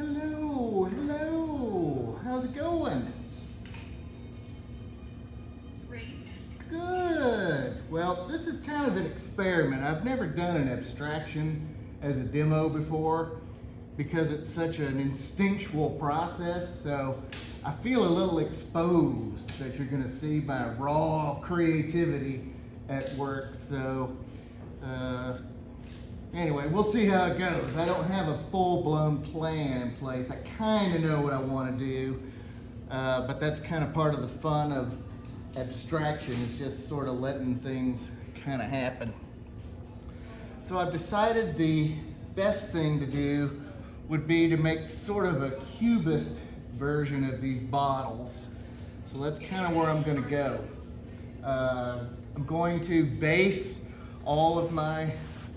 Hello, hello. How's it going? Great. Good. Well, this is kind of an experiment. I've never done an abstraction as a demo before because it's such an instinctual process. So I feel a little exposed that you're going to see my raw creativity at work. So anyway, we'll see how it goes. I don't have a full-blown plan in place. I kind of know what I want to do, but that's kind of part of the fun of abstraction, is just sort of letting things kind of happen. So I've decided the best thing to do would be to make sort of a cubist version of these bottles. So that's kind of where I'm going to go. I'm going to base all of my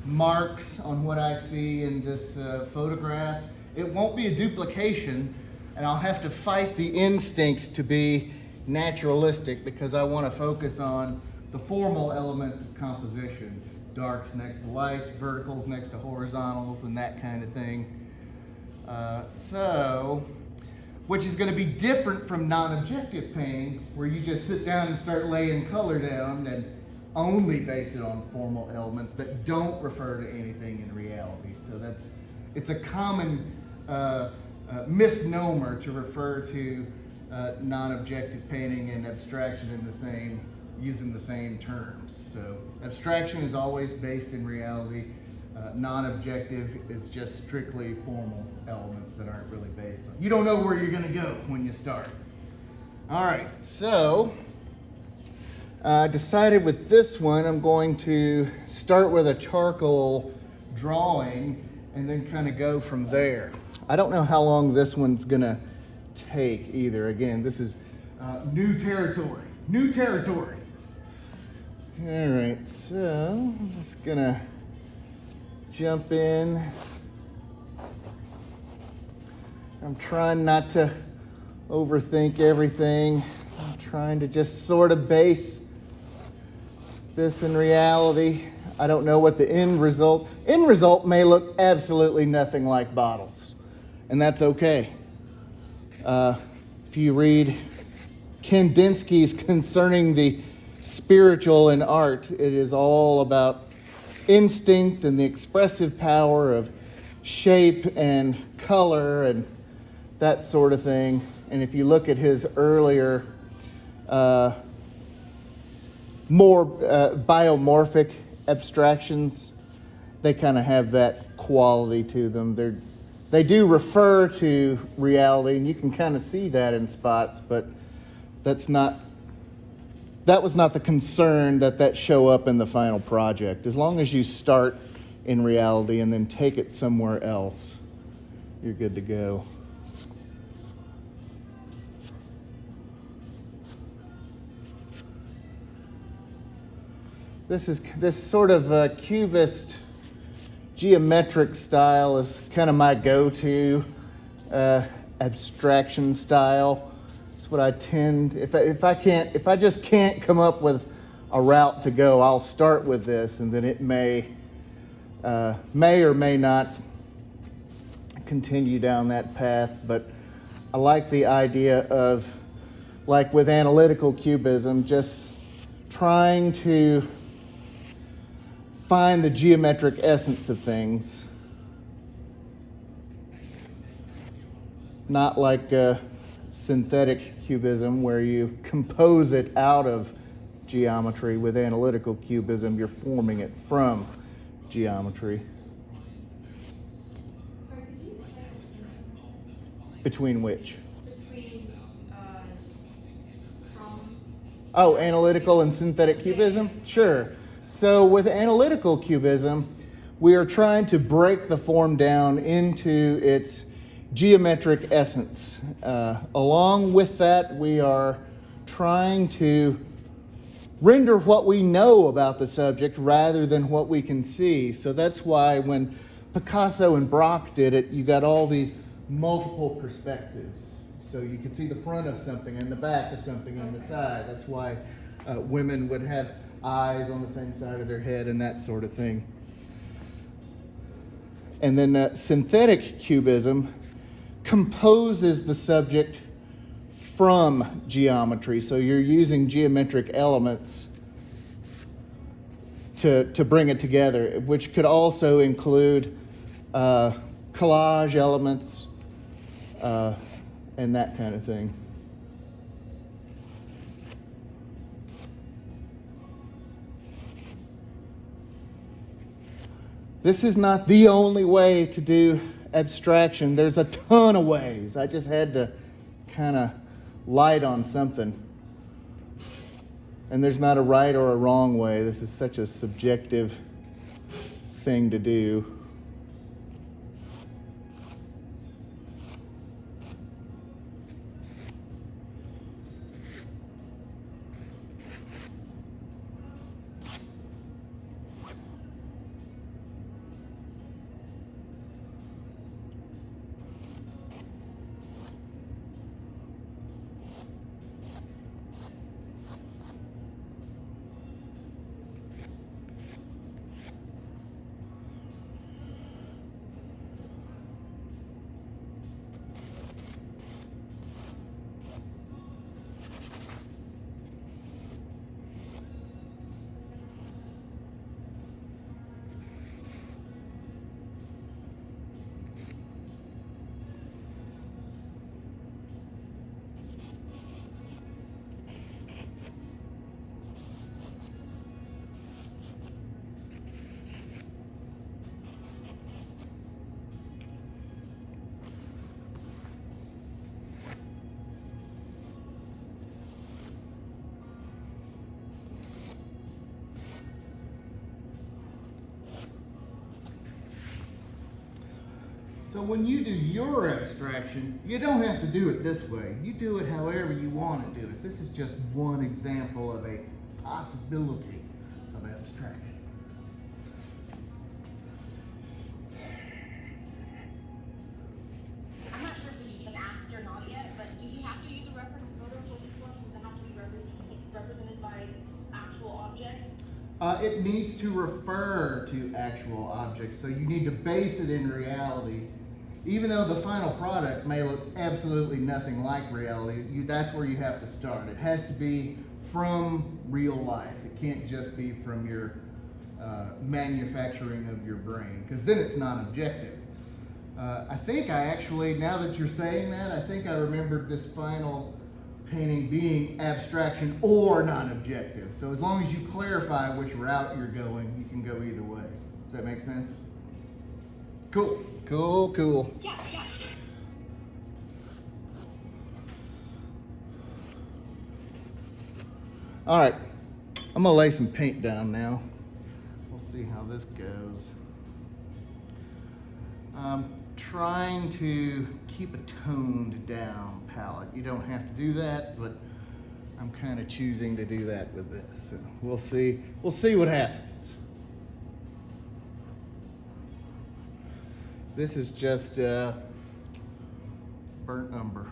marks on what I see in this photograph. It won't be a duplication, and I'll have to fight the instinct to be naturalistic because I want to focus on the formal elements of composition. Darks next to lights, verticals next to horizontals, and that kind of thing. Which is going to be different from non-objective painting, where you just sit down and start laying color down and only base it on formal elements that don't refer to anything in reality. So it's a common misnomer to refer to non-objective painting and abstraction in using the same terms. So abstraction is always based in reality. Non-objective is just strictly formal elements that aren't really based on. You don't know where you're going to go when you start. All right, so I decided with this one I'm going to start with a charcoal drawing and then kind of go from there. I don't know how long this one's going to take either. Again, this is new territory. New territory. All right, so I'm just going to jump in. I'm trying not to overthink everything. I'm trying to just sort of base this in reality. I don't know what the end result may look absolutely nothing like bottles, and that's okay. If you read Kandinsky's Concerning the Spiritual in Art, it is all about instinct and the expressive power of shape and color and that sort of thing. And if you look at his earlier more biomorphic abstractions, they kind of have that quality to them. They do refer to reality, and you can kind of see that in spots, but that was not the concern that show up in the final project. As long as you start in reality and then take it somewhere else, you're good to go. This sort of cubist geometric style is kind of my go-to abstraction style. It's what I tend, if I just can't come up with a route to go, I'll start with this, and then it may or may not continue down that path. But I like the idea of, like with analytical cubism, just trying to find the geometric essence of things. Not like synthetic cubism where you compose it out of geometry. With analytical cubism, you're forming it from geometry. Sorry, could you say Between which? from Analytical and synthetic cubism? Sure. So with analytical cubism, we are trying to break the form down into its geometric essence. Along with that, we are trying to render what we know about the subject rather than what we can see. So that's why when Picasso and Braque did it, you got all these multiple perspectives. So you could see the front of something and the back of something on the side. That's why women would have eyes on the same side of their head and that sort of thing. And then synthetic cubism composes the subject from geometry. So you're using geometric elements to bring it together, which could also include collage elements and that kind of thing. This is not the only way to do abstraction. There's a ton of ways. I just had to kind of light on something. And there's not a right or a wrong way. This is such a subjective thing to do. So when you do your abstraction, you don't have to do it this way. You do it however you want to do it. This is just one example of a possibility of abstraction. I'm not sure if this has been asked or not yet, but do you have to use a reference photo for this one? Does it have to be represented by actual objects? It needs to refer to actual objects, so you need to base it in reality. Even though the final product may look absolutely nothing like reality, that's where you have to start. It has to be from real life. It can't just be from your manufacturing of your brain, because then it's not objective. I think I actually, now that you're saying that, I think I remembered this final painting being abstraction or non-objective. So as long as you clarify which route you're going, you can go either way. Does that make sense? Cool. Cool. Yeah, yes. All right, I'm gonna lay some paint down now. We'll see how this goes. I'm trying to keep a toned down palette. You don't have to do that, but I'm kind of choosing to do that with this. So we'll see what happens. This is just burnt umber.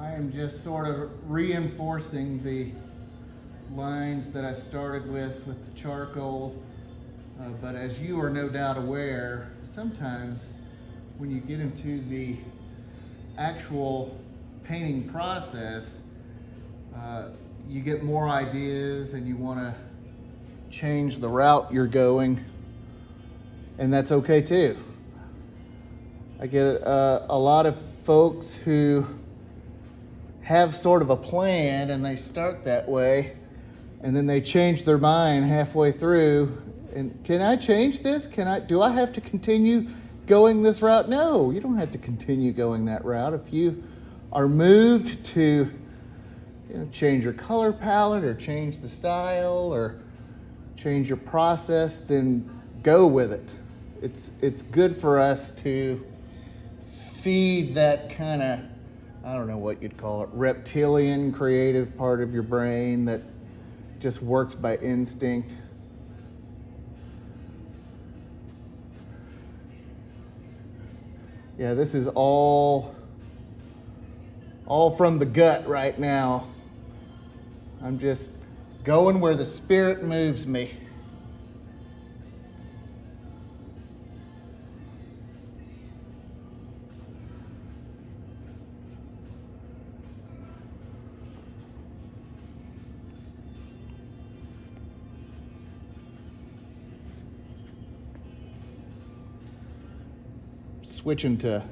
I am just sort of reinforcing the lines that I started with the charcoal, but as you are no doubt aware, sometimes when you get into the actual painting process, you get more ideas and you want to change the route you're going, and that's okay too. I get a lot of folks who have sort of a plan and they start that way and then they change their mind halfway through. And can I change this? Do I have to continue going this route? No, you don't have to continue going that route. If you are moved to change your color palette or change the style or change your process, then go with it. it's good for us to feed that kind of, I don't know what you'd call it, reptilian creative part of your brain that just works by instinct. Yeah, this is all from the gut right now. I'm just going where the spirit moves me. Switching to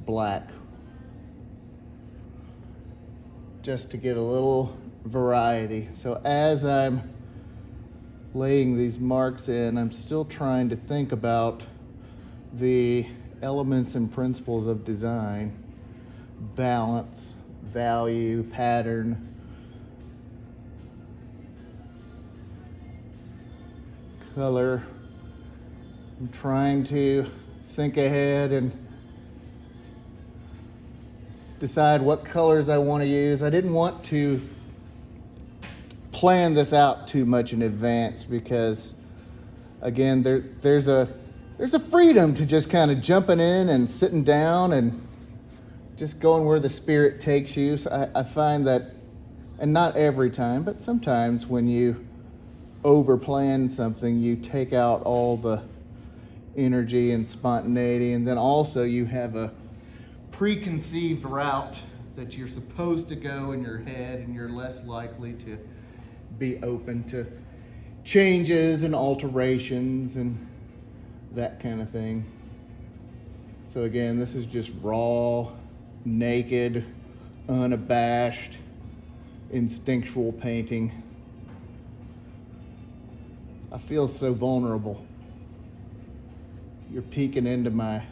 black just to get a little variety. So as I'm laying these marks in, I'm still trying to think about the elements and principles of design: balance, value, pattern, color. I'm trying to think ahead and decide what colors I want to use. I didn't want to plan this out too much in advance because, again, there's a freedom to just kind of jumping in and sitting down and just going where the spirit takes you. So I find that, and not every time, but sometimes when you overplan something, you take out all the energy and spontaneity, and then also you have a preconceived route that you're supposed to go in your head, and you're less likely to be open to changes and alterations and that kind of thing. So again, this is just raw, naked, unabashed, instinctual painting. I feel so vulnerable. You're peeking into my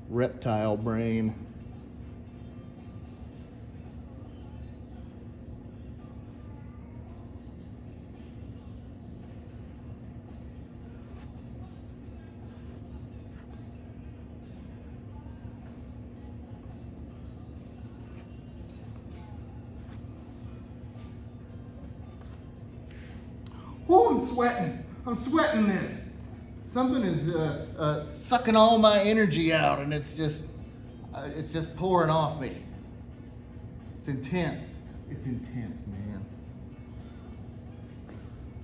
reptile brain. Oh, I'm sweating. I'm sweating this. Something is sucking all my energy out, and it's just pouring off me. It's intense. It's intense, man.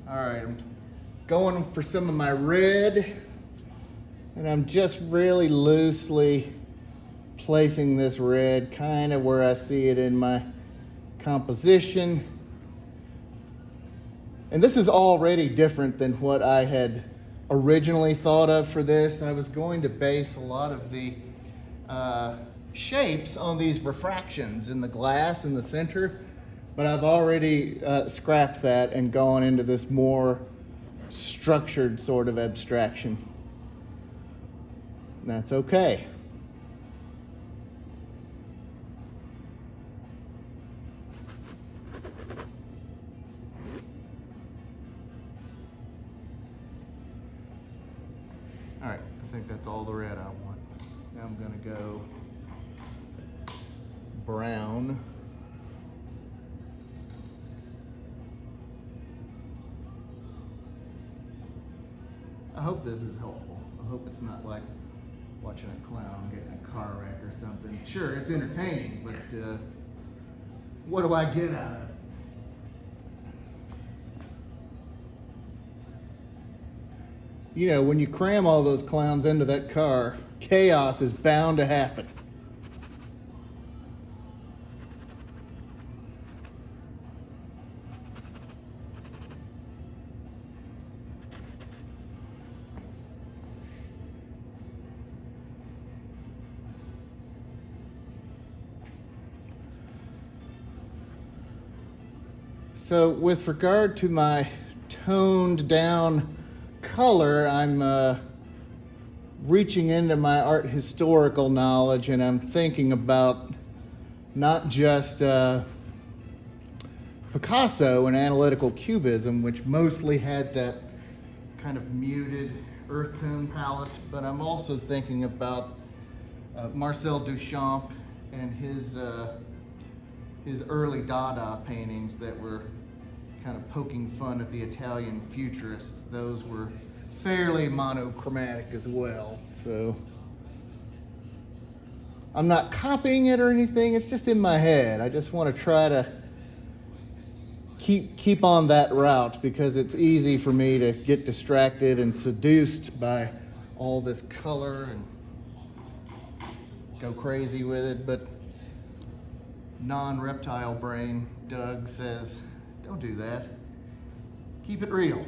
All right, I'm going for some of my red, and I'm just really loosely placing this red kind of where I see it in my composition. And this is already different than what I had originally thought of for this. I was going to base a lot of the shapes on these refractions in the glass in the center, but I've already scrapped that and gone into this more structured sort of abstraction. And that's okay. All right, I think that's all the red I want. Now I'm gonna go brown. I hope this is helpful. I hope it's not like watching a clown get in a car wreck or something. Sure, it's entertaining, but what do I get out of it? You know, when you cram all those clowns into that car, chaos is bound to happen. So with regard to my toned down color, I'm reaching into my art historical knowledge, and I'm thinking about not just Picasso and analytical cubism, which mostly had that kind of muted earth tone palette, but I'm also thinking about Marcel Duchamp and his early Dada paintings that were kind of poking fun at the Italian futurists. Those were fairly monochromatic as well. So I'm not copying it or anything, it's just in my head. I just want to try to keep on that route because it's easy for me to get distracted and seduced by all this color and go crazy with it. But non-reptile brain Doug says, don't do that. Keep it real.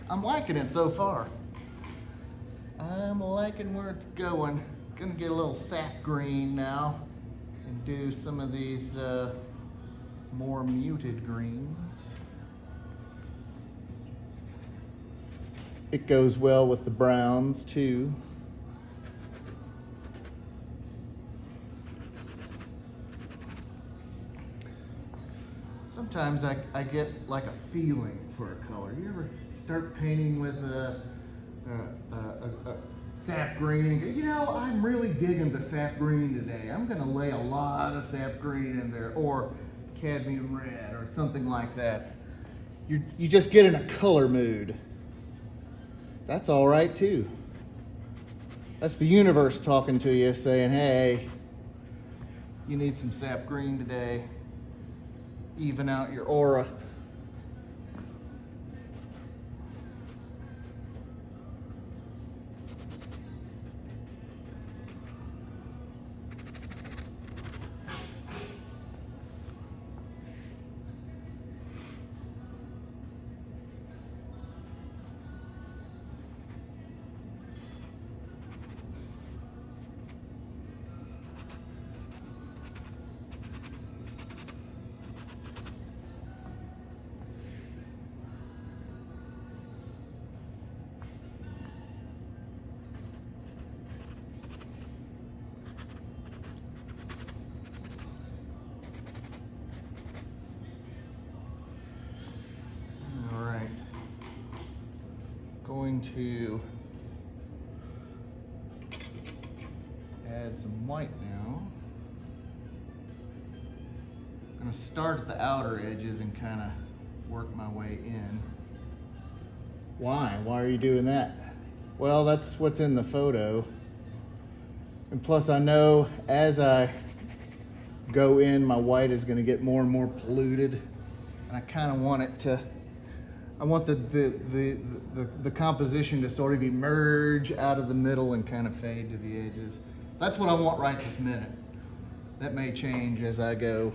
I'm liking it so far. I'm liking where it's going. Gonna get a little sap green now and do some of these more muted greens. It goes well with the browns too. Sometimes I get like a feeling for a color. You ever start painting with a sap green and go, you know, I'm really digging the sap green today. I'm gonna lay a lot of sap green in there, or cadmium red or something like that. You just get in a color mood. That's all right too. That's the universe talking to you saying, hey, you need some sap green today. Even out your aura. Going to add some white now. I'm going to start at the outer edges and kind of work my way in. Why? Why are you doing that? Well, that's what's in the photo. And plus I know as I go in, my white is going to get more and more polluted. And I kind of want it to, I want the composition to sort of emerge out of the middle and kind of fade to the edges. That's what I want right this minute. That may change as I go.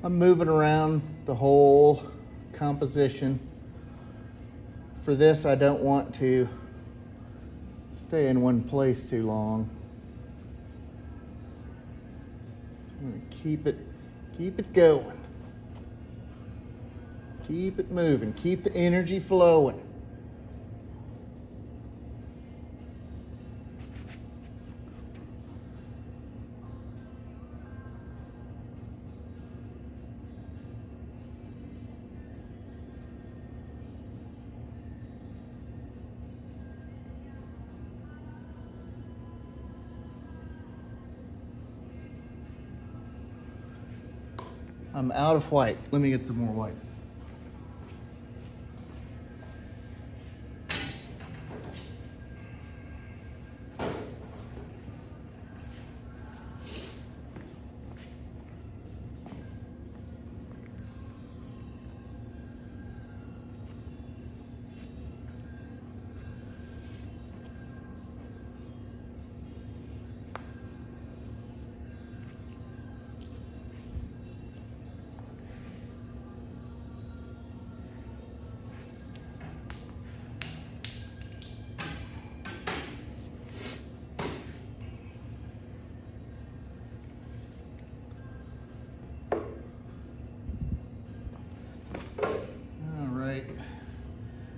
I'm moving around the whole composition, for this, I don't want to stay in one place too long. So I'm gonna keep it going. Keep it moving, keep the energy flowing. I'm out of white. Let me get some more white.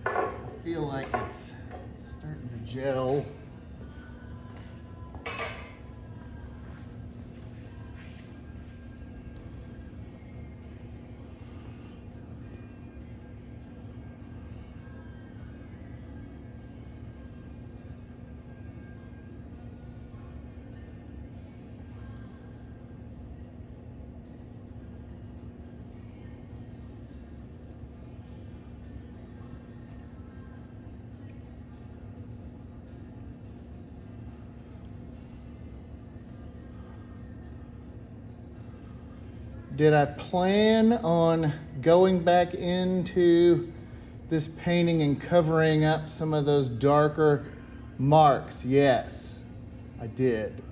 I feel like it's starting to gel. Did I plan on going back into this painting and covering up some of those darker marks? Yes, I did.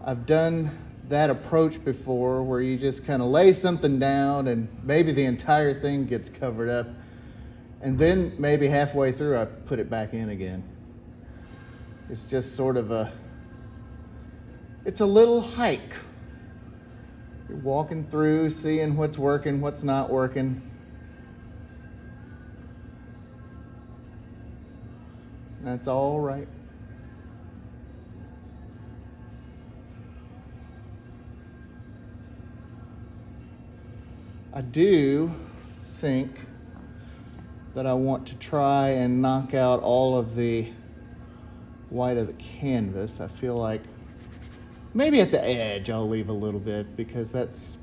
I've done that approach before where you just kind of lay something down and maybe the entire thing gets covered up. And then maybe halfway through, I put it back in again. It's just sort of it's a little hike. You're walking through, seeing what's working, what's not working. That's all right. I do think that I want to try and knock out all of the white of the canvas. I feel like maybe at the edge I'll leave a little bit because that's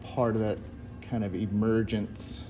part of that kind of emergence.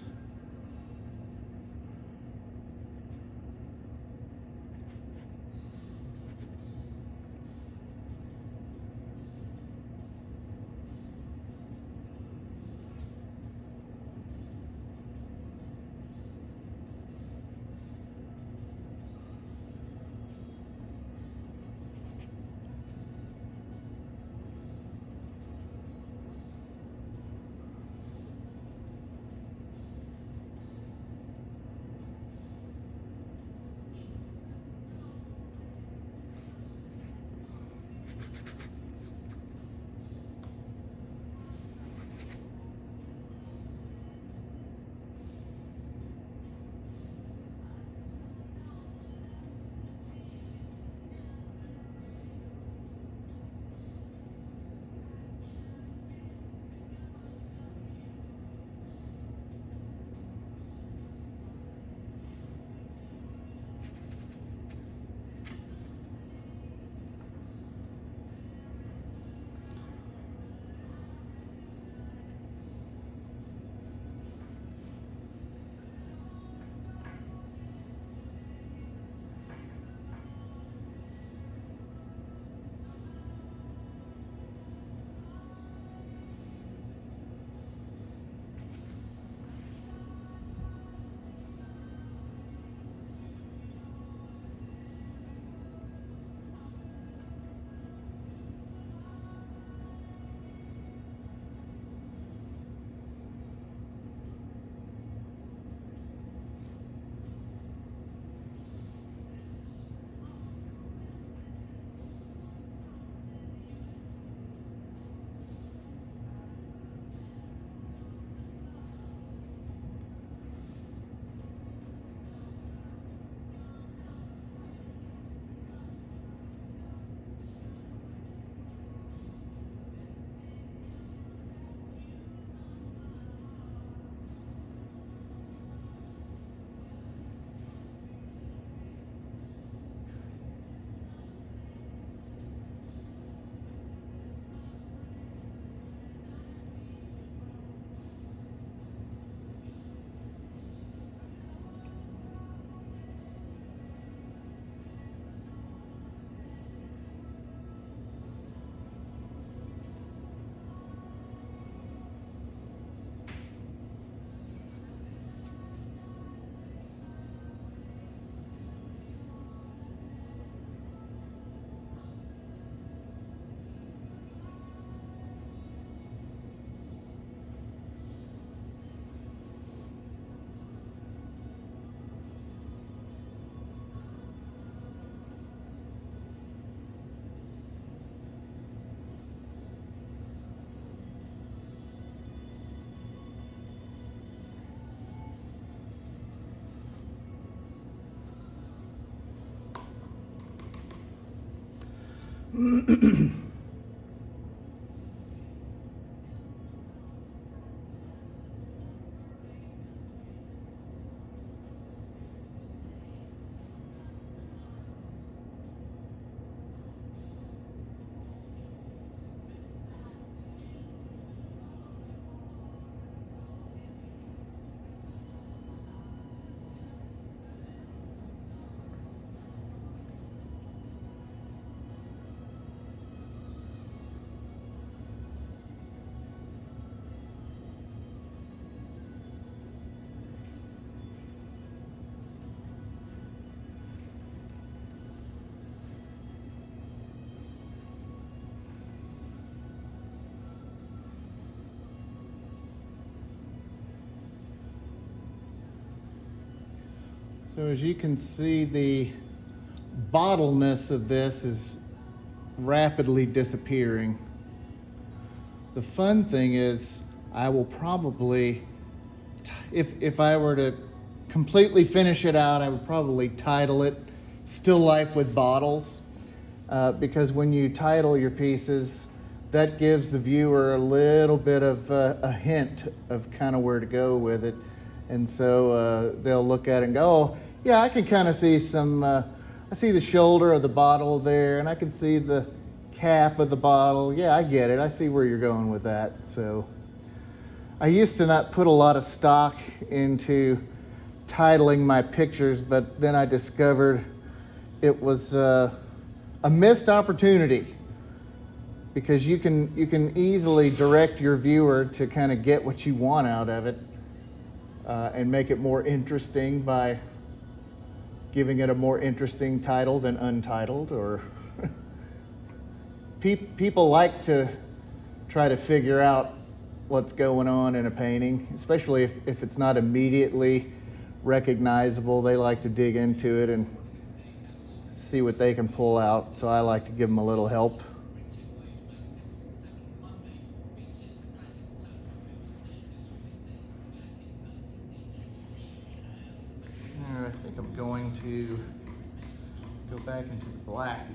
So as you can see, the bottleness of this is rapidly disappearing. The fun thing is I will probably, if I were to completely finish it out, I would probably title it Still Life with Bottles, because when you title your pieces, that gives the viewer a little bit of a hint of kind of where to go with it. And so they'll look at it and go, oh, yeah, I can kind of see some, I see the shoulder of the bottle there, and I can see the cap of the bottle. Yeah, I get it. I see where you're going with that. So I used to not put a lot of stock into titling my pictures, but then I discovered it was a missed opportunity, because you can easily direct your viewer to kind of get what you want out of it, and make it more interesting by giving it a more interesting title than untitled. Or people like to try to figure out what's going on in a painting, especially if it's not immediately recognizable. They like to dig into it and see what they can pull out, so I like to give them a little help. I think I'm going to go back into the black.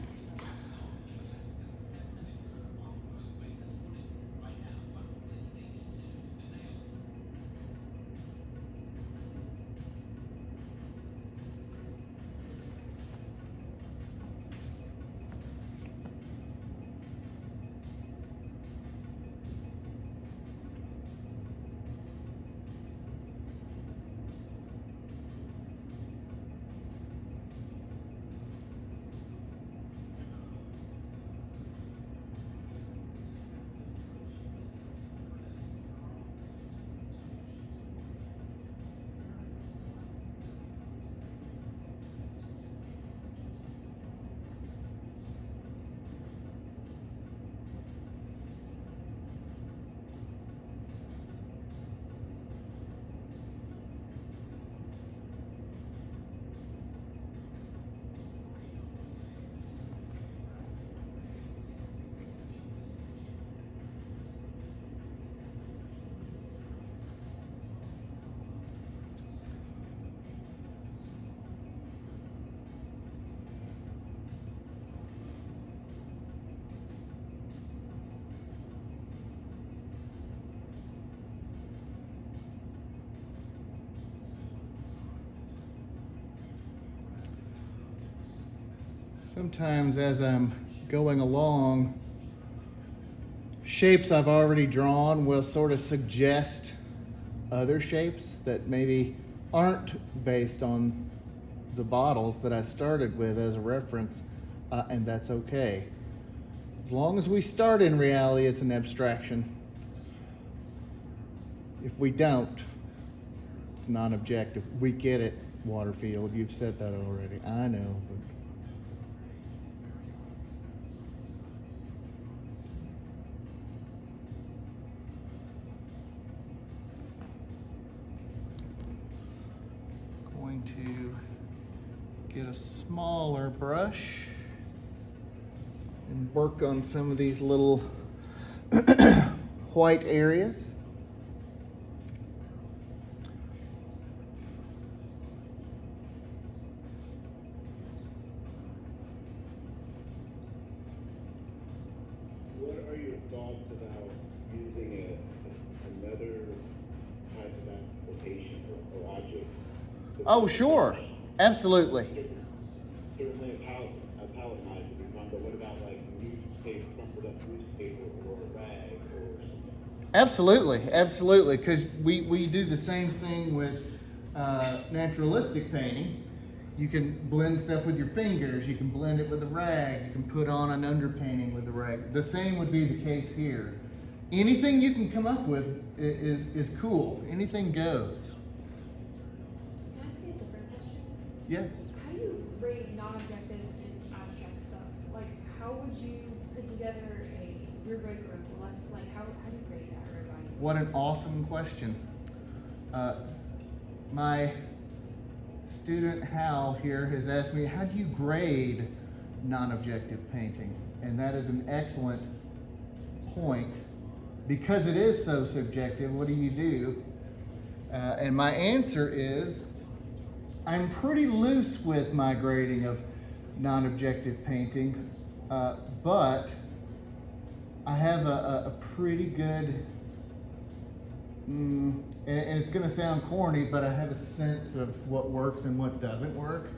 Sometimes as I'm going along, shapes I've already drawn will sort of suggest other shapes that maybe aren't based on the bottles that I started with as a reference, and that's okay. As long as we start in reality, it's an abstraction. If we don't, it's non-objective. We get it, Waterfield. You've said that already. I know, but going to get a smaller brush and work on some of these little white areas. talks about using another type of application or object. Oh, sure. Absolutely. Certainly a palette knife would be fun, but what about like newspaper, crumpled up newspaper or a rag or something? Absolutely. Because we do the same thing with naturalistic painting. You can blend stuff with your fingers. You can blend it with a rag. You can put on an underpainting with a rag. The same would be the case here. Anything you can come up with is cool. Anything goes. Can I ask you a different question? Yes. How do you grade non-objective and abstract stuff? Like, how would you put together a rubric or a lesson? Like, how do you grade that or evaluate? What an awesome question. My student Hal here has asked me, how do you grade non-objective painting? And that is an excellent point. Because it is so subjective, what do you do? And my answer is, I'm pretty loose with my grading of non-objective painting, but I have a pretty good, and it's gonna sound corny, but I have a sense of what works and what doesn't work.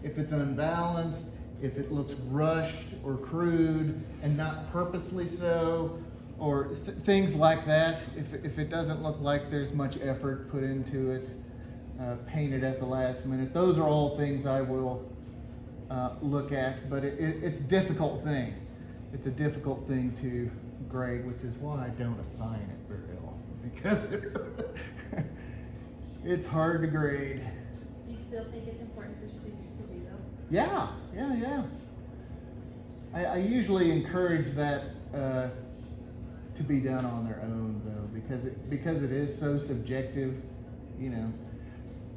If it's unbalanced, if it looks rushed or crude and not purposely so, or things like that, if it doesn't look like there's much effort put into it, painted at the last minute, those are all things I will look at, but it's a difficult thing. It's a difficult thing to grade, which is why I don't assign it very often, because it's hard to grade. Do you still think it's important for students to do though? Yeah. I usually encourage that to be done on their own though, because it is so subjective. You know,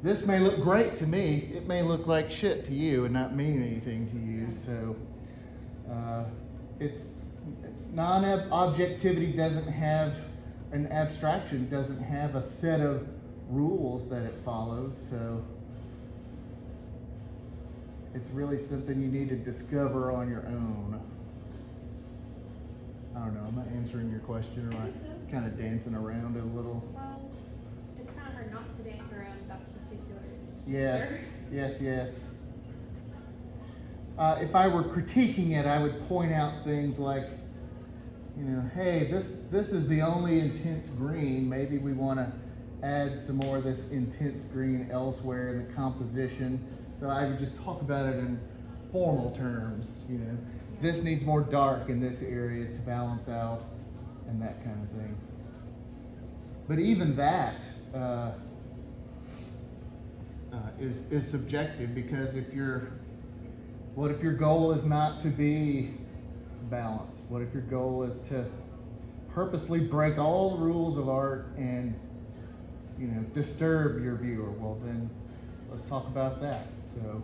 this may look great to me, it may look like shit to you and not mean anything to you. So it's non-objectivity doesn't have an abstraction, doesn't have a set of rules that it follows. So it's really something you need to discover on your own. I don't know, am I answering your question, or am I I think so. kind of dancing around it a little? Well, it's kind of hard not to dance around that particular Yes, answer. yes. If I were critiquing it, I would point out things like, you know, hey, this is the only intense green. Maybe we want to add some more of this intense green elsewhere in the composition. So I would just talk about it in formal terms, you know. This needs more dark in this area to balance out, and that kind of thing. But even that is subjective, because what if your goal is not to be balanced? What if your goal is to purposely break all the rules of art and, you know, disturb your viewer? Well, then let's talk about that. So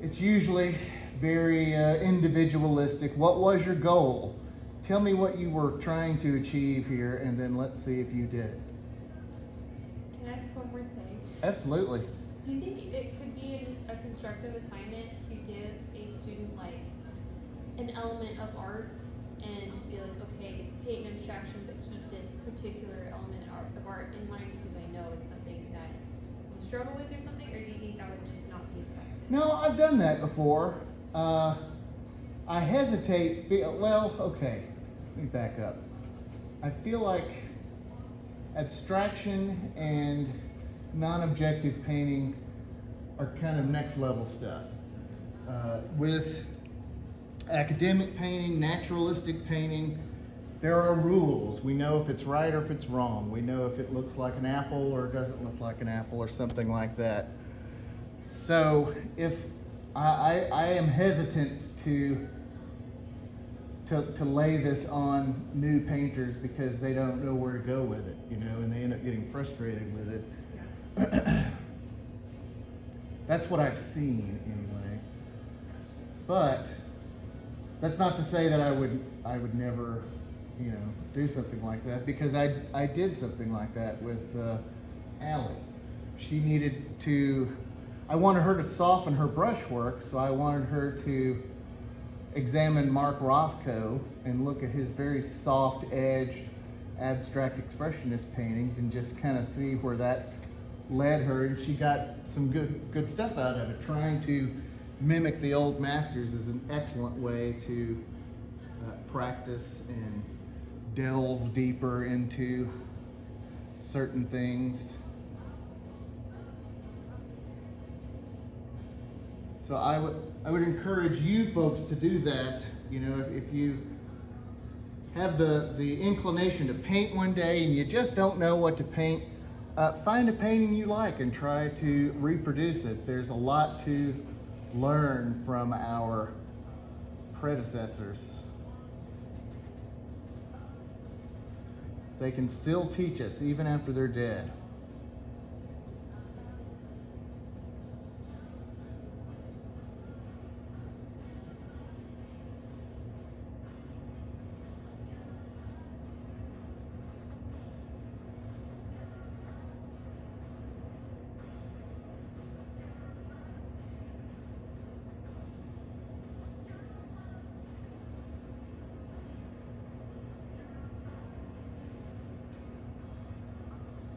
it's usually very individualistic. What was your goal? Tell me what you were trying to achieve here, and then let's see if you did it. Can I ask one more thing? Absolutely. Do you think it could be a constructive assignment to give a student like an element of art and just be like, okay, paint an abstraction, but keep this particular element of art in mind because I know it's something that you struggle with or something, or do you think that would just not be effective? No, I've done that before. I hesitate. Well, okay, let me back up. I feel like abstraction and non-objective painting are kind of next level stuff. With academic painting, naturalistic painting, there are rules. We know if it's right or if it's wrong. We know if it looks like an apple or doesn't look like an apple or something like that. So if I am hesitant to lay this on new painters because they don't know where to go with it, you know, and they end up getting frustrated with it. Yeah. That's what I've seen anyway. But that's not to say that I would never, you know, do something like that, because I did something like that with Allie. She needed to, I wanted her to soften her brushwork, so I wanted her to examine Mark Rothko and look at his very soft edged abstract expressionist paintings and just kind of see where that led her. And she got some good stuff out of it. Trying to mimic the old masters is an excellent way to practice and delve deeper into certain things. So I would encourage you folks to do that. You know, if you have the inclination to paint one day and you just don't know what to paint, find a painting you like and try to reproduce it. There's a lot to learn from our predecessors. They can still teach us even after they're dead.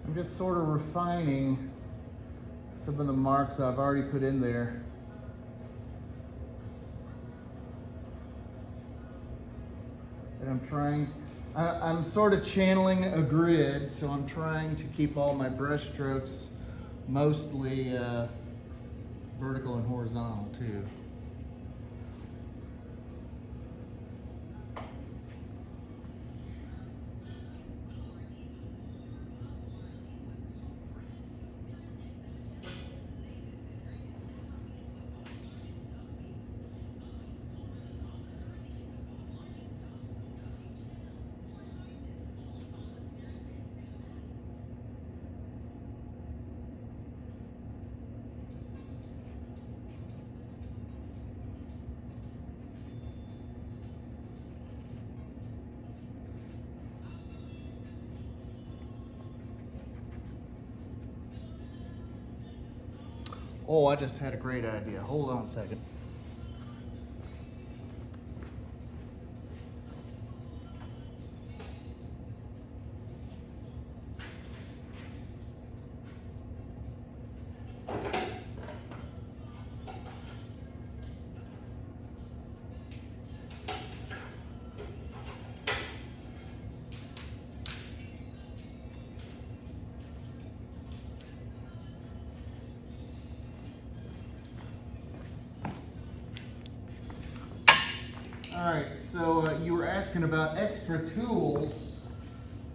I'm just sort of refining some of the marks I've already put in there. And I'm sort of channeling a grid, so I'm trying to keep all my brush strokes mostly vertical and horizontal too. Oh, I just had a great idea. Hold on a second. All right, so you were asking about extra tools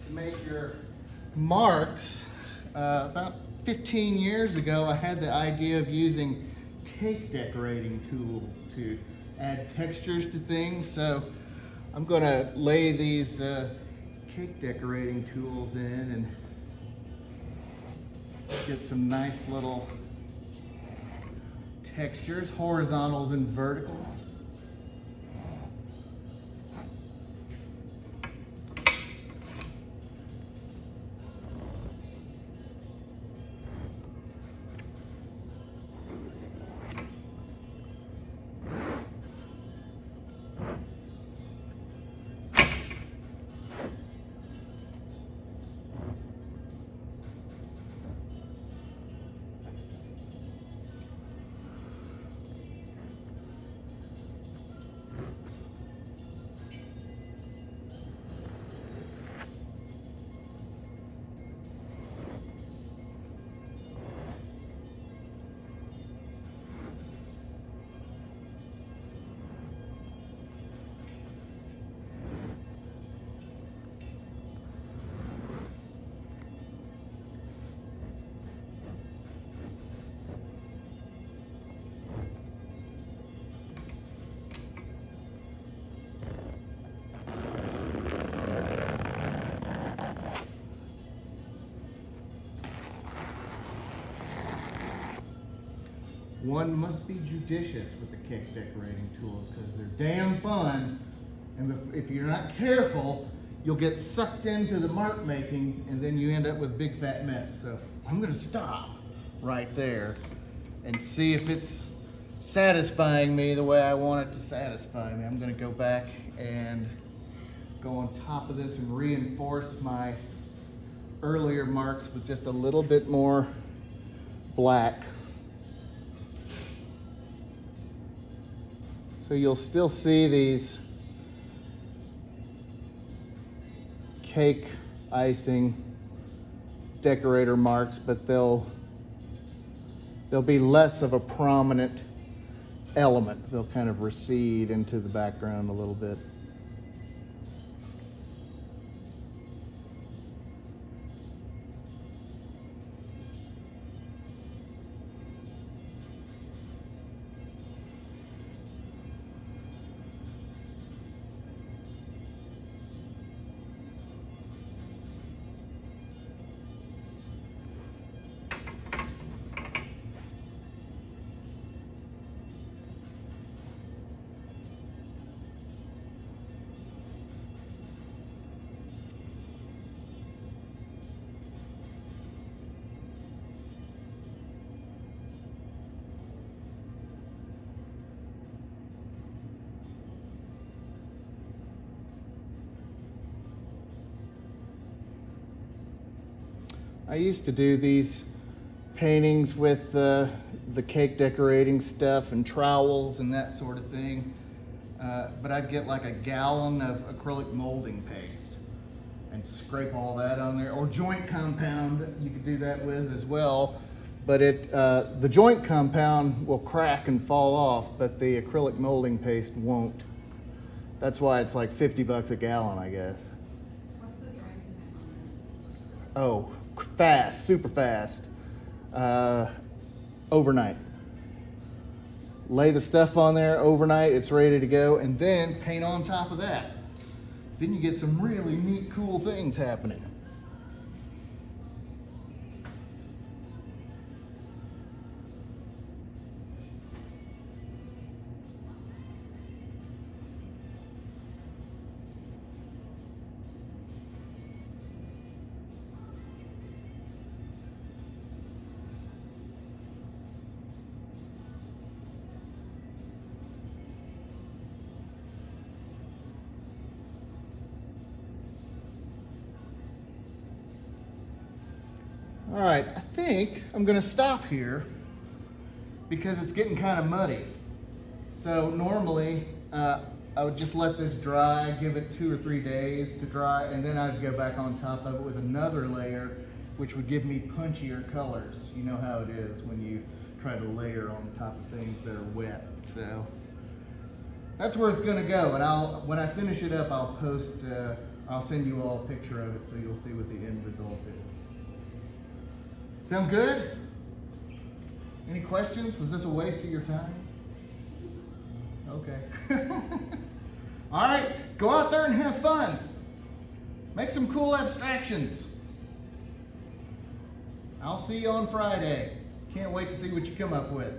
to make your marks. About 15 years ago, I had the idea of using cake decorating tools to add textures to things. So I'm gonna lay these cake decorating tools in and get some nice little textures, horizontals and verticals. One must be judicious with the cake decorating tools because they're damn fun. And if you're not careful, you'll get sucked into the mark making and then you end up with a big fat mess. So I'm gonna stop right there and see if it's satisfying me the way I want it to satisfy me. I'm gonna go back and go on top of this and reinforce my earlier marks with just a little bit more black. So you'll still see these cake icing decorator marks, but they'll be less of a prominent element. They'll kind of recede into the background a little bit. I used to do these paintings with the cake decorating stuff and trowels and that sort of thing. But I'd get like a gallon of acrylic molding paste and scrape all that on there. Or joint compound, you could do that with as well. But the joint compound will crack and fall off, but the acrylic molding paste won't. That's why it's like 50 bucks a gallon, I guess. What's the drying time on Oh, fast, super fast. Overnight. Lay the stuff on there overnight, it's ready to go, and then paint on top of that. Then you get some really neat, cool things happening. All right, I think I'm gonna stop here because it's getting kind of muddy. So normally I would just let this dry, give it 2 or 3 days to dry, and then I'd go back on top of it with another layer, which would give me punchier colors. You know how it is when you try to layer on top of things that are wet. So that's where it's gonna go, and when I finish it up, I'll send you all a picture of it so you'll see what the end result is. Sound good? Any questions? Was this a waste of your time? Okay. All right, go out there and have fun. Make some cool abstractions. I'll see you on Friday. Can't wait to see what you come up with.